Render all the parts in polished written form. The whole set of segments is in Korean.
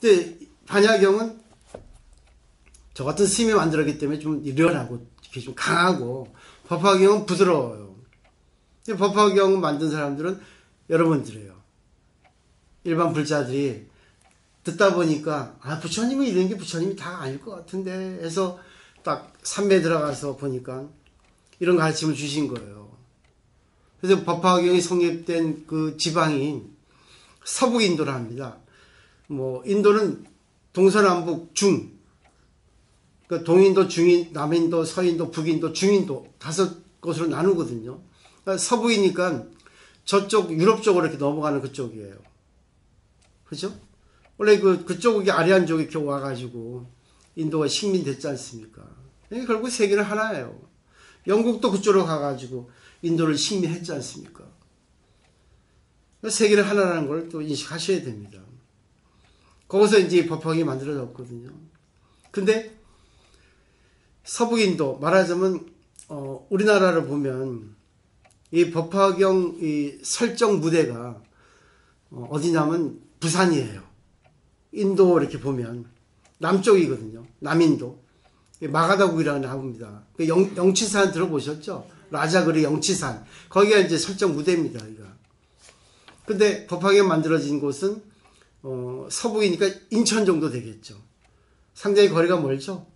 근데 반야경은 저 같은 스님이 만들었기 때문에 좀 리얼하고 이렇게 좀 강하고, 법화경은 부드러워요. 법화경 만든 사람들은 여러분들이에요. 일반 불자들이 듣다 보니까 부처님이 이런 게 부처님이 다 아닐 것 같은데 해서 딱 삼매 들어가서 보니까 이런 가르침을 주신 거예요. 그래서 법화경이 성립된 그 지방이 서북 인도라 합니다. 뭐 인도는 동서남북 중, 그러니까 동인도, 중인, 남인도, 서인도, 북인도, 중인도 5곳으로 나누거든요. 그러니까 서북이니까 저쪽 유럽 쪽으로 이렇게 넘어가는 그쪽이에요. 그죠? 원래 그쪽이 아리안족이 이렇게 와가지고 인도가 식민됐지 않습니까? 결국 세계는 하나예요. 영국도 그쪽으로 가가지고 인도를 식민했지 않습니까? 세계는 하나라는 걸 또 인식하셔야 됩니다. 거기서 이제 법화경이 만들어졌거든요. 근데 서북인도, 말하자면 우리나라를 보면 이 법화경 이 설정 무대가 어디냐면 부산이에요. 인도 이렇게 보면 남쪽이거든요. 남인도. 마가다국이라고 나옵니다. 영치산 들어보셨죠? 라자그리 영치산. 거기가 이제 설정 무대입니다. 여기가. 근데 법화경 만들어진 곳은 서북이니까 인천 정도 되겠죠. 상당히 거리가 멀죠.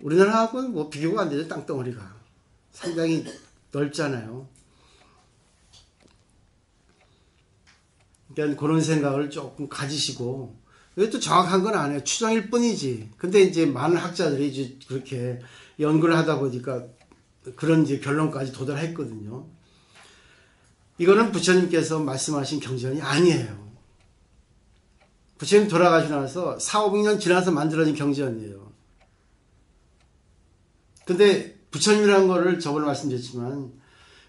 우리나라하고는 뭐 비교가 안 되죠. 땅덩어리가 상당히 넓잖아요. 그러니까 그런 생각을 조금 가지시고, 이것도 정확한 건 아니에요. 추정일 뿐이지. 근데 이제 많은 학자들이 이제 그렇게 연구를 하다 보니까 그런 이제 결론까지 도달했거든요. 이거는 부처님께서 말씀하신 경전이 아니에요. 부처님 돌아가시고 나서 400~500년 지나서 만들어진 경전이에요. 근데 부처님이라는 거를 저번에 말씀드렸지만,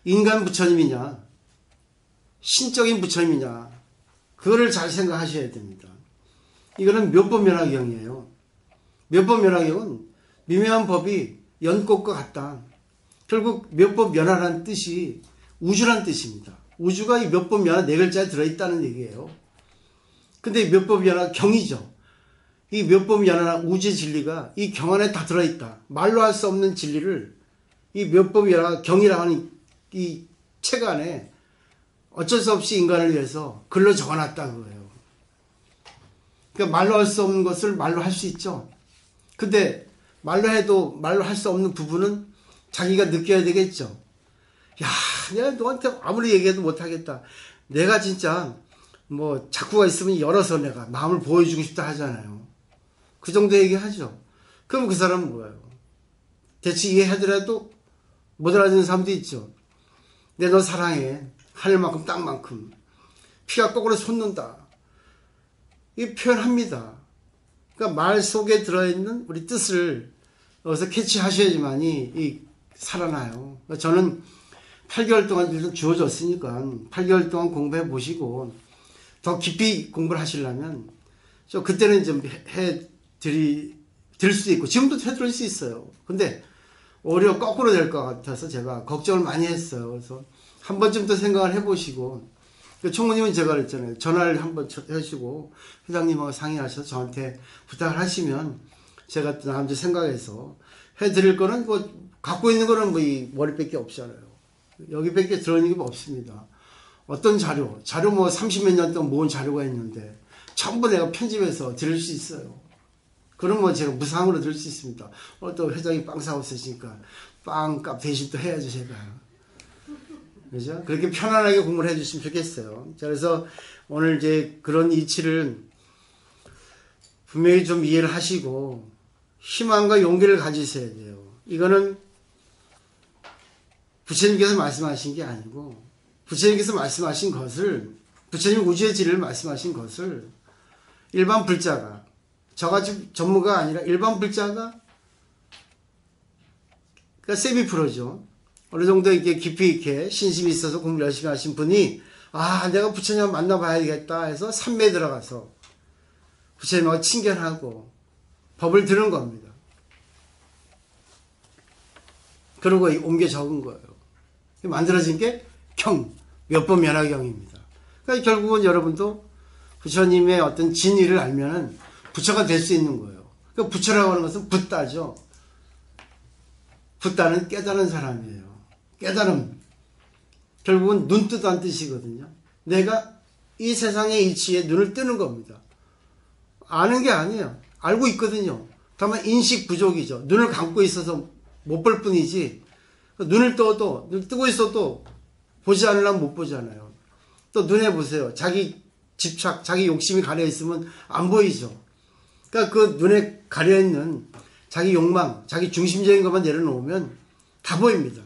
인간 부처님이냐 신적인 부처님이냐, 그거를 잘 생각하셔야 됩니다. 이거는 묘법면화경이에요. 묘법면화경은 미묘한 법이 연꽃과 같다. 결국 묘법면화라는 뜻이 우주란 뜻입니다. 우주가 이 묘법면화 4글자에 들어있다는 얘기예요. 근데 묘법면화 경이죠. 이 묘법면화 우주의 진리가 이 경 안에 다 들어있다. 말로 할 수 없는 진리를 이 묘법면화 경이라고 하는 이 책 안에 어쩔 수 없이 인간을 위해서 글로 적어놨다 그거예요. 그러니까 말로 할 수 없는 것을 말로 할 수 있죠. 근데 말로 해도 말로 할 수 없는 부분은 자기가 느껴야 되겠죠. 야, 내가 너한테 아무리 얘기해도 못하겠다. 내가 진짜 뭐 자꾸가 있으면 열어서 내가 마음을 보여주고 싶다 하잖아요. 그 정도 얘기하죠. 그럼 그 사람은 뭐예요? 대충 이해하더라도 못 알아듣는 사람도 있죠. 내 너 사랑해. 하늘만큼 땅만큼. 피가 거꾸로 솟는다. 이 표현합니다. 그러니까 말 속에 들어있는 우리 뜻을 여기서 캐치하셔야지만이 살아나요. 그러니까 저는 8개월 동안 좀 주어졌으니까 8개월 동안 공부해 보시고 더 깊이 공부를 하시려면 저 그때는 좀 드릴 수 있고 지금도 해드릴 수 있어요. 근데 오히려 거꾸로 될 것 같아서 제가 걱정을 많이 했어요. 그래서 한 번쯤 더 생각을 해보시고, 총무님은 제가 그랬잖아요. 전화를 한번 하시고 회장님하고 상의하셔서 저한테 부탁을 하시면 제가 또 나름대로 생각해서 해드릴 거는 뭐 갖고 있는 거는 뭐 이 머리밖에 없잖아요. 여기밖에 들어있는 게 없습니다. 어떤 자료 뭐 30몇 년 동안 모은 자료가 있는데 전부 내가 편집해서 드릴 수 있어요. 그럼 뭐 제가 무상으로 드릴 수 있습니다. 또 회장이 빵 사고 있으시니까 빵값 대신 또 해야죠, 제가. 그죠? 그렇게 편안하게 공부를 해주시면 좋겠어요. 자, 그래서 오늘 이제 그런 이치를 분명히 좀 이해를 하시고 희망과 용기를 가지셔야 돼요. 이거는 부처님께서 말씀하신 게 아니고 부처님께서 말씀하신 것을, 부처님 우주의 진리를 말씀하신 것을 일반 불자가, 저같이 전문가가 아니라 일반 불자가, 그러니까 세미 프로죠. 어느 정도 이렇게 깊이 있게 신심이 있어서 공부 열심히 하신 분이 내가 부처님 만나봐야겠다 해서 산매에 들어가서 부처님하고 친견하고 법을 들은 겁니다. 그러고 옮겨 적은 거예요. 만들어진 게 경, 몇 번 면화경입니다. 그러니까 결국은 여러분도 부처님의 어떤 진리를 알면은 부처가 될 수 있는 거예요. 그 부처라고 하는 것은 붓다죠. 붓다는 깨달은 사람이에요. 깨달음. 결국은 눈 뜨다는 뜻이거든요. 내가 이 세상의 이치에 눈을 뜨는 겁니다. 아는 게 아니에요. 알고 있거든요. 다만 인식 부족이죠. 눈을 감고 있어서 못 볼 뿐이지, 눈을 떠도, 눈 뜨고 있어도 보지 않으려면 못 보잖아요. 또 눈에 보세요. 자기 집착, 자기 욕심이 가려 있으면 안 보이죠. 그러니까 그 눈에 가려 있는 자기 욕망, 자기 중심적인 것만 내려놓으면 다 보입니다.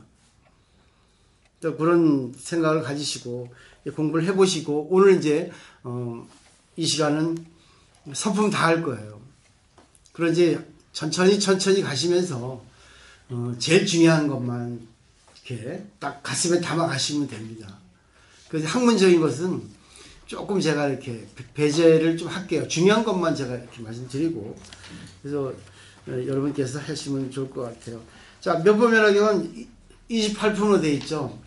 또 그런 생각을 가지시고 공부를 해보시고, 오늘 이제 이 시간은 서품 다 할 거예요. 그런지 천천히 가시면서 제일 중요한 것만 이렇게 딱 가슴에 담아 가시면 됩니다. 그래서 학문적인 것은 조금 제가 이렇게 배제를 좀 할게요. 중요한 것만 제가 이렇게 말씀드리고, 그래서 여러분께서 하시면 좋을 것 같아요. 자, 면보면학경은 28품으로 되어 있죠.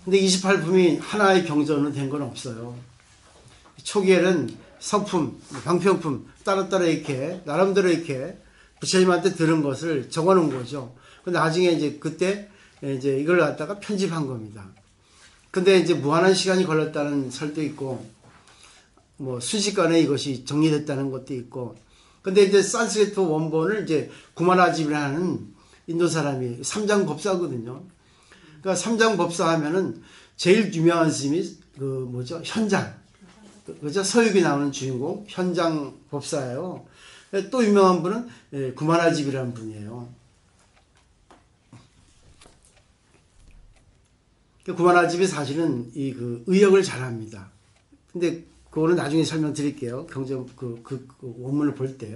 근데 28품이 하나의 경전으로 된 건 없어요. 초기에는 서품, 방평품 따로따로 이렇게 나름대로 이렇게 부처님한테 들은 것을 적어 놓은 거죠. 근데 나중에 이제 그때 이제 이걸 갖다가 편집한 겁니다. 근데 이제 무한한 시간이 걸렸다는 설도 있고, 뭐 순식간에 이것이 정리됐다는 것도 있고, 근데 이제 산스크리트 원본을 이제 구마라집이라는 인도 사람이 삼장법사거든요. 그러니까 삼장법사 하면은 제일 유명한 스님이 그 뭐죠? 현장. 그죠? 서유기 나오는 주인공 현장법사예요. 또 유명한 분은 구마라집이라는 분이에요. 구마라집이 사실은 이 그 의역을 잘합니다. 근데 그거는 나중에 설명드릴게요. 경전 그 원문을 볼 때.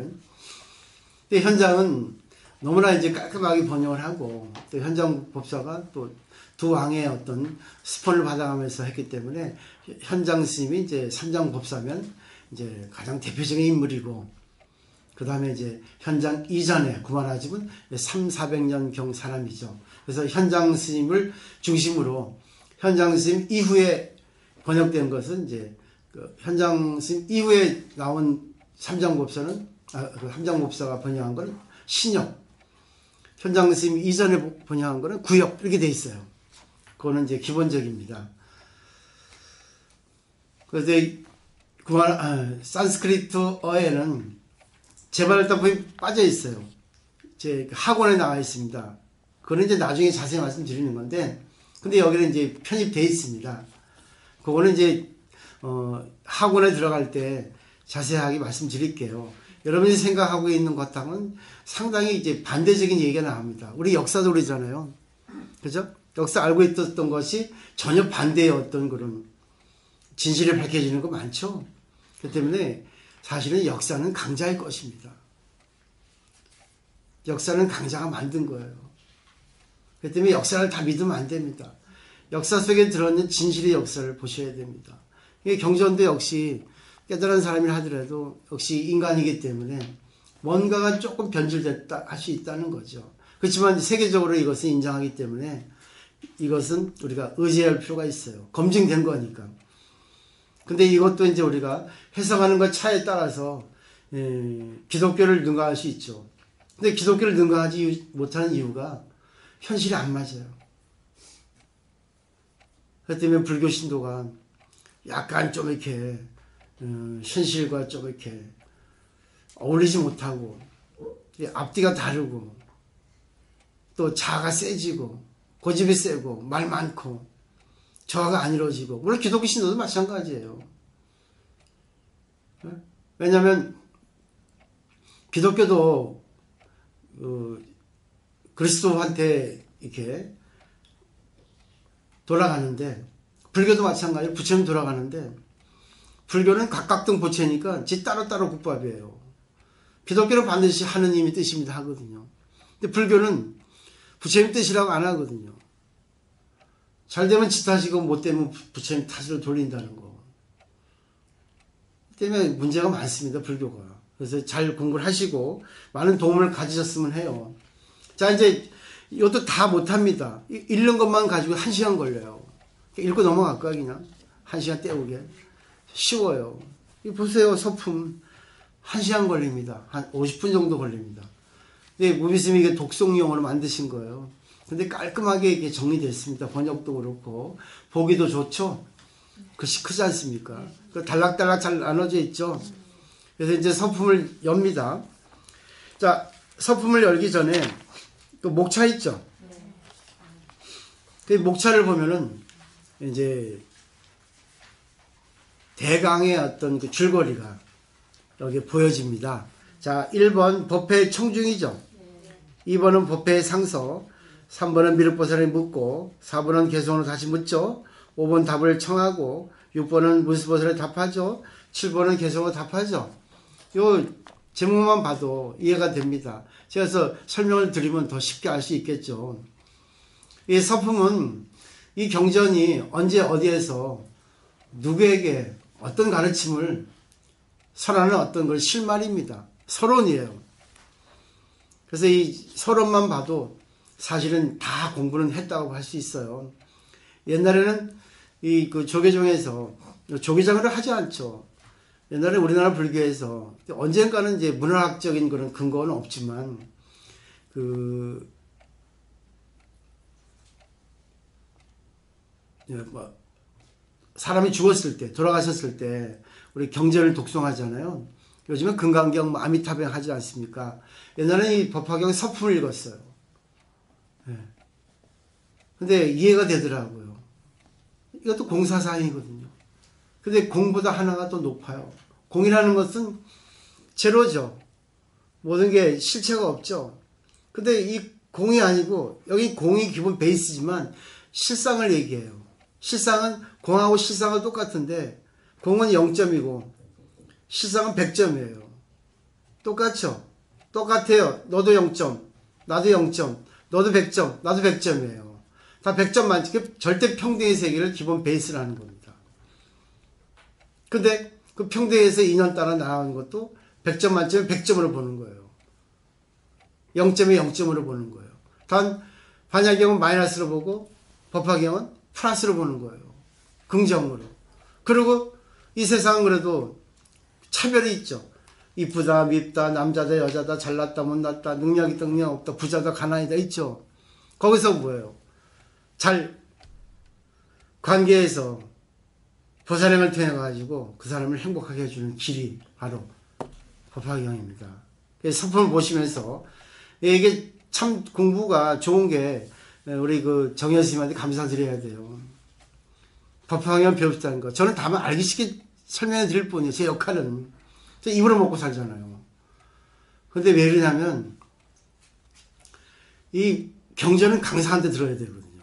근데 현장은 너무나 이제 깔끔하게 번역을 하고, 또 현장 법사가 또 두 왕의 어떤 스폰을 받아가면서 했기 때문에 현장 스님이 이제 삼장 법사면 이제 가장 대표적인 인물이고, 그 다음에 이제 현장 이전에 구마라집은 300~400년 경 사람이죠. 그래서 현장 스님을 중심으로 현장 스님 이후에 번역된 것은 이제 그 현장 스님 이후에 나온 삼장법사는 그 삼장법사가 번역한 것은 신역, 현장 스님 이전에 번역한 것은 구역, 이렇게 돼 있어요. 그거는 이제 기본적입니다. 그래서 산스크리트어에는 제발다품이 빠져 있어요. 제 학원에 나와 있습니다. 그거는 이제 나중에 자세히 말씀드리는 건데, 근데 여기는 이제 편입되어 있습니다. 그거는 이제 학원에 들어갈 때 자세하게 말씀드릴게요. 여러분이 생각하고 있는 것하고는 상당히 이제 반대적인 얘기가 나옵니다. 우리 역사도 그러잖아요. 그죠? 역사 알고 있었던 것이 전혀 반대의 어떤 그런 진실이 밝혀지는 거 많죠. 그렇기 때문에 사실은 역사는 강자의 것입니다. 역사는 강자가 만든 거예요. 그렇기 때문에 역사를 다 믿으면 안 됩니다. 역사 속에 들어있는 진실의 역사를 보셔야 됩니다. 경전도 역시 깨달은 사람이 하더라도 역시 인간이기 때문에 뭔가가 조금 변질됐다 할 수 있다는 거죠. 그렇지만 세계적으로 이것을 인정하기 때문에 이것은 우리가 의지할 필요가 있어요. 검증된 거니까. 근데 이것도 이제 우리가 해석하는 것 차에 따라서 기독교를 능가할 수 있죠. 근데 기독교를 능가하지 못하는 이유가 현실이 안 맞아요. 그렇기 때문에 불교 신도가 약간 좀 이렇게 현실과 좀 이렇게 어울리지 못하고, 앞뒤가 다르고, 또 자아가 세지고, 고집이 세고, 말 많고, 저하가 안 이루어지고, 물론 기독교 신도도 마찬가지예요. 왜냐하면 기독교도 그리스도한테 이렇게 돌아가는데, 불교도 마찬가지로 부처님 돌아가는데, 불교는 각각등 보채니까 지 따로따로 국밥이에요. 기독교는 반드시 하느님이 뜻입니다 하거든요. 근데 불교는 부처님 뜻이라고 안 하거든요. 잘 되면 지 탓이고 못 되면 부처님 탓으로 돌린다는 거. 때문에 문제가 많습니다, 불교가. 그래서 잘 공부를 하시고 많은 도움을 가지셨으면 해요. 자, 이제 이것도 다 못합니다. 읽는 것만 가지고 1시간 걸려요. 읽고 넘어갈까 그냥? 1시간 때우게. 쉬워요. 이 보세요. 서품 1시간 걸립니다. 한 50분 정도 걸립니다. 네, 무비스님이 이게 독송용으로 만드신 거예요. 근데 깔끔하게 이게 정리됐습니다. 번역도 그렇고 보기도 좋죠. 글씨 크지 않습니까? 달락달락 잘 나눠져 있죠. 그래서 이제 서품을 엽니다. 자, 서품을 열기 전에 그 목차 있죠. 그 목차를 보면은 이제 대강의 어떤 그 줄거리가 여기 보여집니다. 자, 1번 법회의 청중이죠. 2번은 법회의 상서, 3번은 미륵보살에 묻고, 4번은 개성으로 다시 묻죠. 5번 답을 청하고, 6번은 문수보살에 답하죠. 7번은 개성으로 답하죠. 요 제목만 봐도 이해가 됩니다. 제가 그래서 설명을 드리면 더 쉽게 알 수 있겠죠. 이 서품은 이 경전이 언제 어디에서 누구에게 어떤 가르침을 설하는 어떤 걸 실말입니다. 서론이에요. 그래서 이 서론만 봐도 사실은 다 공부는 했다고 할 수 있어요. 옛날에는 이 그 조계종에서 조계장을 하지 않죠. 옛날에 우리나라 불교에서 언젠가는 이제 문화학적인 그런 근거는 없지만 사람이 죽었을 때, 돌아가셨을 때 우리 경전을 독송하잖아요. 요즘은 금강경, 아미타병 하지 않습니까? 옛날에는 이 법화경 서품을 읽었어요. 네. 근데 이해가 되더라고요. 이것도 공사사행이거든요. 근데 공보다 하나가 더 높아요. 공이라는 것은 제로죠. 모든 게 실체가 없죠. 근데 이 공이 아니고, 여기 공이 기본 베이스지만 실상을 얘기해요. 실상은 공하고 실상은 똑같은데 공은 0점이고 실상은 100점이에요. 똑같죠? 똑같아요. 너도 0점, 나도 0점, 너도 100점, 나도 100점이에요. 다 100점 만점, 절대 평등의 세계를 기본 베이스로 하는 겁니다. 근데 그 평등에서 2년 따라 나가는 것도 100점 만점에 100점으로 보는 거예요. 0점에 0점으로 보는 거예요. 단 반야경은 마이너스로 보고 법화경은 플러스로 보는 거예요. 긍정으로. 그리고 이 세상은 그래도 차별이 있죠. 이쁘다, 밉다, 남자다, 여자다, 잘났다, 못났다, 능력 있다, 능력 없다, 부자다, 가난이다 있죠. 거기서 뭐예요? 잘 관계에서 보살행을 통해 가지고 그 사람을 행복하게 해주는 길이 바로 법화경입니다. 서품을 보시면서 이게 참 공부가 좋은 게 우리 그 정현 스님한테 감사드려야 돼요. 법화경 배웁시다는 거. 저는 다만 알기 쉽게 설명해 드릴 뿐이에요. 제 역할은. 저 입으로 먹고 살잖아요. 근데 왜 그러냐면 이 경전은 강사한테 들어야 되거든요.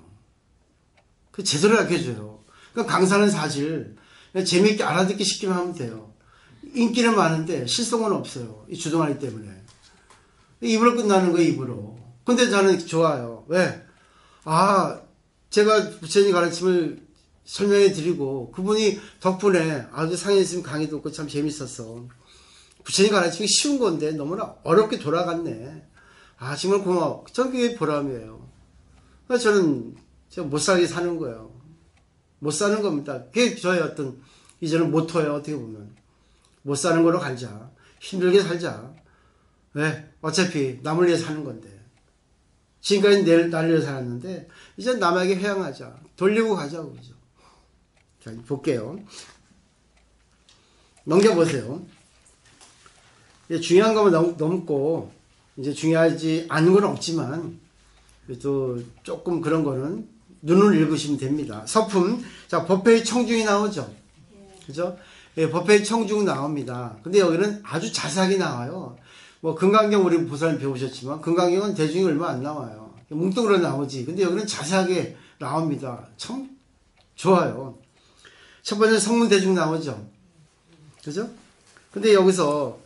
그 제대로 가르쳐줘요. 그러니까 강사는 사실 재미있게 알아듣기 쉽게만 하면 돼요. 인기는 많은데 실성은 없어요. 이 주동아리 때문에. 입으로 끝나는 거예요. 입으로. 근데 저는 좋아요. 왜? 제가 부처님 가르침을 설명해 드리고 그분이 덕분에 아주 상해스님 강의 듣고 참 재밌었어. 부처님 가르침이 쉬운 건데 너무나 어렵게 돌아갔네. 정말 고마워. 전 그게 보람이에요. 그래서 저는 제가 못 살게 사는 거예요. 못 사는 겁니다. 그게 저의 어떤 이제는 모토예요. 어떻게 보면 못 사는 거로 가자. 힘들게 살자. 왜? 어차피 남을 위해 사는 건데. 지금까지 나를 위해 살았는데 이제 남에게 회양하자. 돌리고 가자고 그러죠. 자, 볼게요. 넘겨보세요. 이제 중요한 거면 넘고 이제 중요하지 않은 건 없지만 그래도 조금 그런 거는 눈을 읽으시면 됩니다. 서품. 자, 법회의 청중이 나오죠. 그죠? 예, 법회의 청중 나옵니다. 근데 여기는 아주 자세하게 나와요. 뭐 금강경 우리 보살님 배우셨지만 금강경은 대중이 얼마 안 나와요. 뭉뚱그려 나오지. 근데 여기는 자세하게 나옵니다. 참 좋아요. 첫 번째 성문 대중 나오죠. 그죠? 근데 여기서